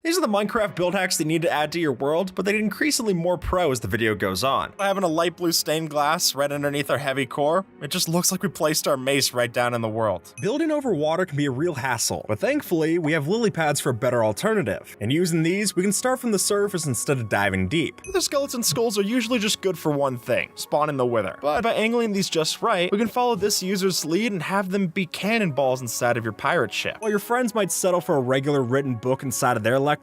These are the Minecraft build hacks that you need to add to your world, but they get increasingly more pro as the video goes on. By having a light blue stained glass right underneath our heavy core, it just looks like we placed our mace right down in the world. Building over water can be a real hassle, but thankfully we have lily pads for a better alternative. And using these, we can start from the surface instead of diving deep. The skeleton skulls are usually just good for one thing, spawning the wither. But by angling these just right, we can follow this user's lead and have them be cannonballs inside of your pirate ship. While your friends might settle for a regular written book inside of their lecterns,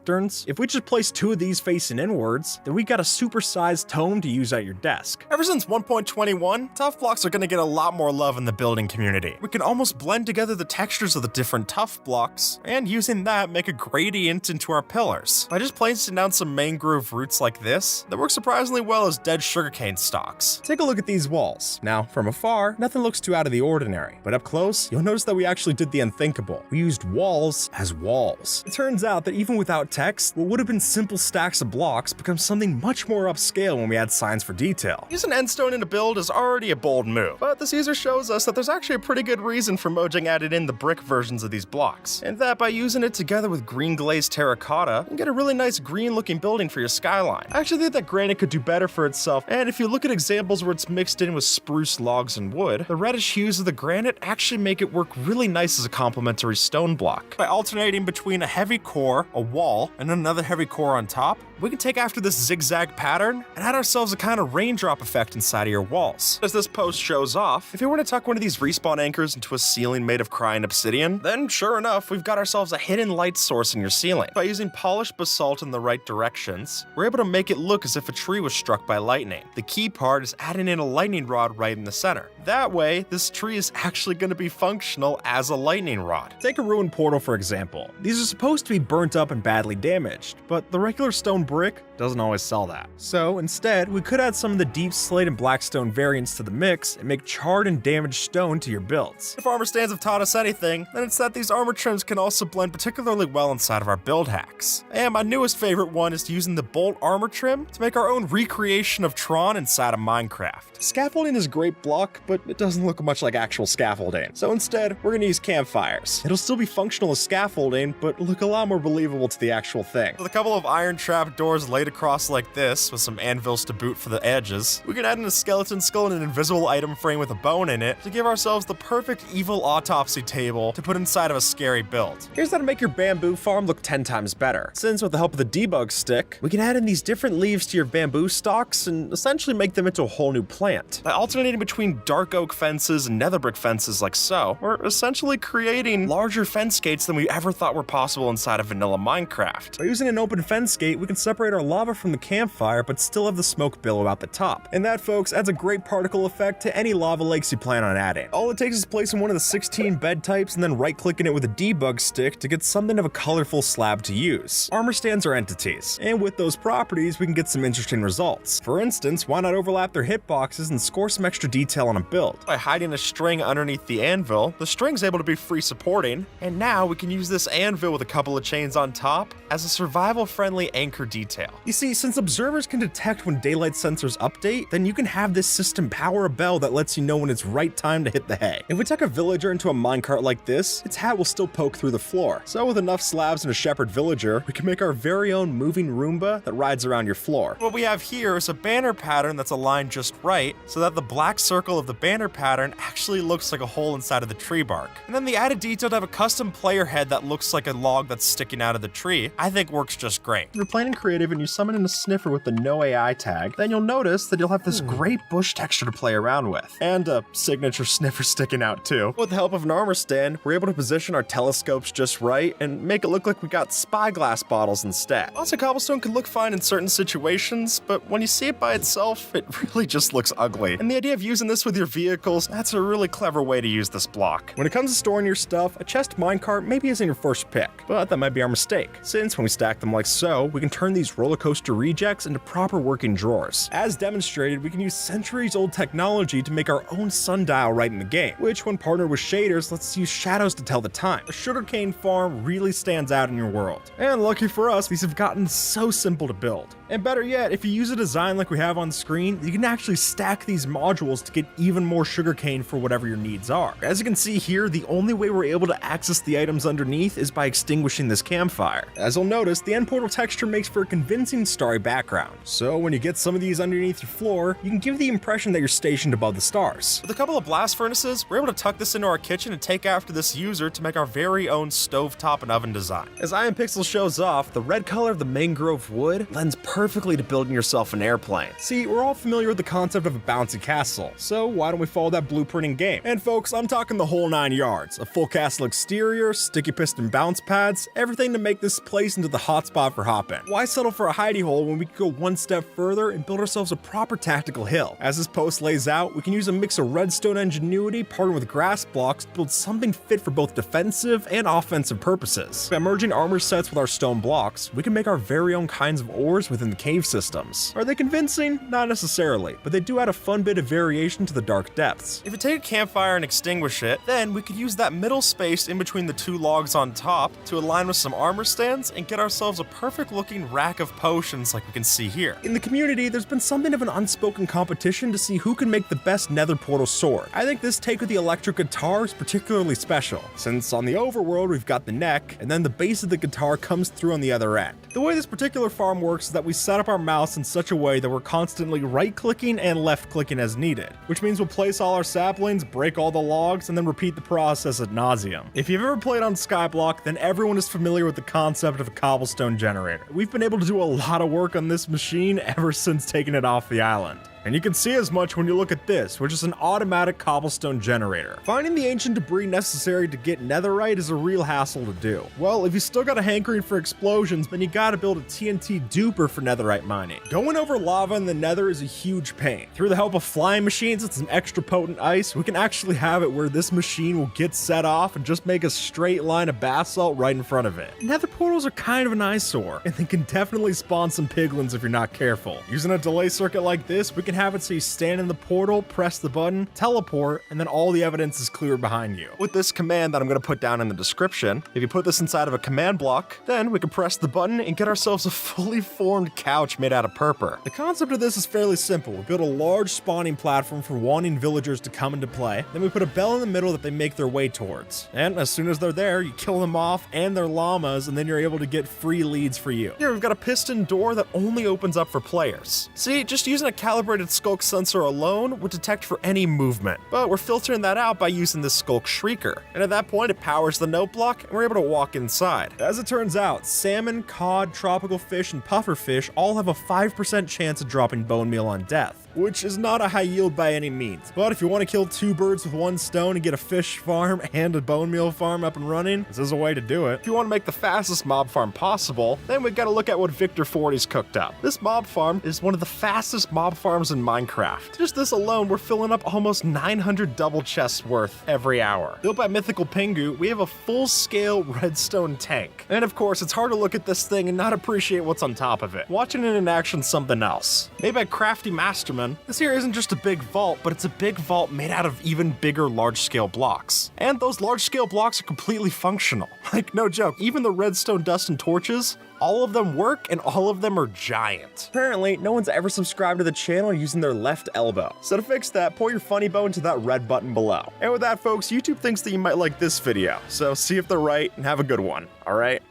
if we just place two of these facing inwards, then we got a supersized tome to use at your desk. Ever since 1.21, tuff blocks are going to get a lot more love in the building community. We can almost blend together the textures of the different tuff blocks, and using that make a gradient into our pillars. By just placing down some mangrove roots like this, that work surprisingly well as dead sugarcane stalks. Take a look at these walls. Now, from afar, nothing looks too out of the ordinary, but up close, you'll notice that we actually did the unthinkable. We used walls as walls. It turns out that even without text, what would have been simple stacks of blocks becomes something much more upscale when we add signs for detail. Using endstone in a build is already a bold move, but this user shows us that there's actually a pretty good reason for Mojang added in the brick versions of these blocks, and that by using it together with green glazed terracotta, you can get a really nice green looking building for your skyline. I actually think that granite could do better for itself, and if you look at examples where it's mixed in with spruce logs and wood, the reddish hues of the granite actually make it work really nice as a complementary stone block. By alternating between a heavy core, a wall, and another heavy core on top, we can take after this zigzag pattern and add ourselves a kind of raindrop effect inside of your walls. As this post shows off, if you were to tuck one of these respawn anchors into a ceiling made of crying obsidian, then sure enough, we've got ourselves a hidden light source in your ceiling. By using polished basalt in the right directions, we're able to make it look as if a tree was struck by lightning. The key part is adding in a lightning rod right in the center. That way, this tree is actually going to be functional as a lightning rod. Take a ruined portal for example. These are supposed to be burnt up and badly damaged, but the regular stone brick doesn't always sell that. So instead, we could add some of the deep slate and blackstone variants to the mix and make charred and damaged stone to your builds. If armor stands have taught us anything, then it's that these armor trims can also blend particularly well inside of our build hacks. And my newest favorite one is using the bolt armor trim to make our own recreation of Tron inside of Minecraft. Scaffolding is a great block, but it doesn't look much like actual scaffolding. So instead, we're gonna use campfires. It'll still be functional as scaffolding, but look a lot more believable to the actual thing. With a couple of iron trap doors laid across like this, with some anvils to boot for the edges, we can add in a skeleton skull and an invisible item frame with a bone in it to give ourselves the perfect evil autopsy table to put inside of a scary build. Here's how to make your bamboo farm look 10 times better. Since with the help of the debug stick, we can add in these different leaves to your bamboo stalks and essentially make them into a whole new plant. By alternating between dark oak fences and nether brick fences like so, we're essentially creating larger fence gates than we ever thought were possible inside of vanilla Minecraft. By using an open fence gate, we can separate our lava from the campfire but still have the smoke billow out the top. And that, folks, adds a great particle effect to any lava lakes you plan on adding. All it takes is placing one of the 16 bed types and then right-clicking it with a debug stick to get something of a colorful slab to use. Armor stands are entities, and with those properties, we can get some interesting results. For instance, why not overlap their hitboxes and score some extra detail on a build? By hiding a string underneath the anvil, the string's able to be free supporting, and now we can use this anvil with a couple of chains on top as a survival-friendly anchor detail. You see, since observers can detect when daylight sensors update, then you can have this system power a bell that lets you know when it's right time to hit the hay. If we tuck a villager into a minecart like this, its hat will still poke through the floor. So with enough slabs and a shepherd villager, we can make our very own moving Roomba that rides around your floor. What we have here is a banner pattern that's aligned just right, so that the black circle of the banner pattern actually looks like a hole inside of the tree bark. And then the added detail to have a custom player head that looks like a log that's sticking out of the tree, I think works just great. If you're playing in creative and you summon in a sniffer with the no AI tag, then you'll notice that you'll have this great bush texture to play around with. And a signature sniffer sticking out too. With the help of an armor stand, we're able to position our telescopes just right and make it look like we got spyglass bottles instead. Lots of cobblestone can look fine in certain situations, but when you see it by itself, it really just looks ugly. And the idea of using this with your vehicles, that's a really clever way to use this block. When it comes to storing your stuff, a chest minecart maybe isn't your first pick, but that might be our mistake, since when we stack them like so, we can turn these roller coaster rejects into proper working drawers. As demonstrated, we can use centuries-old technology to make our own sundial right in the game, which when partnered with shaders lets us use shadows to tell the time. A sugarcane farm really stands out in your world. And lucky for us, these have gotten so simple to build. And better yet, if you use a design like we have on screen, you can actually stack these modules to get even more sugarcane for whatever your needs are. As you can see here, the only way we're able to access the items underneath is by extinguishing this campfire. As you'll notice, the end portal texture makes for a convincing starry background. So when you get some of these underneath your floor, you can give the impression that you're stationed above the stars. With a couple of blast furnaces, we're able to tuck this into our kitchen and take after this user to make our very own stovetop and oven design. As Ironpixel shows off, the red color of the mangrove wood lends perfectly to building yourself an airplane. See, we're all familiar with the concept of a bouncy castle, so why don't we follow that blueprint in game? And folks, I'm talking the whole 9 yards. A full castle exterior, sticky piston bounce pads, everything to make this place into the hotspot for hopping. Why settle for a hidey hole when we could go one step further and build ourselves a proper tactical hill? As this post lays out, we can use a mix of redstone ingenuity partnered with grass blocks to build something fit for both defensive and offensive purposes. By merging armor sets with our stone blocks, we can make our very own kinds of ores within the cave systems. Are they convincing? Not necessarily, but they do add a fun bit of variation to the dark depths. If you take a campfire and extinguish it, then we could use that middle space in between the 2 logs on top to align with some armor stands and get ourselves a perfect looking rack of potions like we can see here. In the community, there's been something of an unspoken competition to see who can make the best nether portal sword. I think this take with the electric guitar is particularly special, since on the overworld we've got the neck, and then the base of the guitar comes through on the other end. The way this particular farm works is that we set up our mouse in such a way that we're constantly right-clicking and left-clicking as needed, which means we'll place all our saplings, break all the logs, and then repeat the process ad nauseum. If you've ever played on Skyblock, then everyone is familiar with the concept of a cobblestone generator. We've been able to do a lot of work on this machine ever since taking it off the island. And you can see as much when you look at this, which is an automatic cobblestone generator. Finding the ancient debris necessary to get netherite is a real hassle to do. Well, if you still got a hankering for explosions, then you gotta build a TNT duper for netherite mining. Going over lava in the nether is a huge pain. Through the help of flying machines and some extra potent ice, we can actually have it where this machine will get set off and just make a straight line of basalt right in front of it. Nether portals are kind of an eyesore, and they can definitely spawn some piglins if you're not careful. Using a delay circuit like this, we can have it so you stand in the portal, press the button, teleport, and then all the evidence is cleared behind you. With this command that I'm going to put down in the description, if you put this inside of a command block, then we can press the button and get ourselves a fully formed couch made out of purpur. The concept of this is fairly simple. We build a large spawning platform for wanting villagers to come into play, then we put a bell in the middle that they make their way towards. And as soon as they're there, you kill them off and their llamas, and then you're able to get free leads for you. Here we've got a piston door that only opens up for players. See, just using a calibrated skulk sensor alone would detect for any movement, but we're filtering that out by using this skulk shrieker. And at that point, it powers the note block and we're able to walk inside. As it turns out, salmon, cod, tropical fish, and pufferfish all have a 5% chance of dropping bone meal on death, which is not a high yield by any means. But if you want to kill 2 birds with 1 stone and get a fish farm and a bone meal farm up and running, this is a way to do it. If you want to make the fastest mob farm possible, then we've got to look at what Victor 40's cooked up. This mob farm is one of the fastest mob farms in Minecraft. Just this alone, we're filling up almost 900 double chests worth every hour. Built by Mythical Pingu, we have a full-scale redstone tank. And of course, it's hard to look at this thing and not appreciate what's on top of it. Watching it in action's something else. Made by Crafty Masterman, this here isn't just a big vault, but it's a big vault made out of even bigger large-scale blocks. And those large-scale blocks are completely functional. Like, no joke, even the redstone dust and torches, all of them work and all of them are giant. Apparently, no one's ever subscribed to the channel using their left elbow. So to fix that, point your funny bone to that red button below. And with that, folks, YouTube thinks that you might like this video. So see if they're right and have a good one, all right?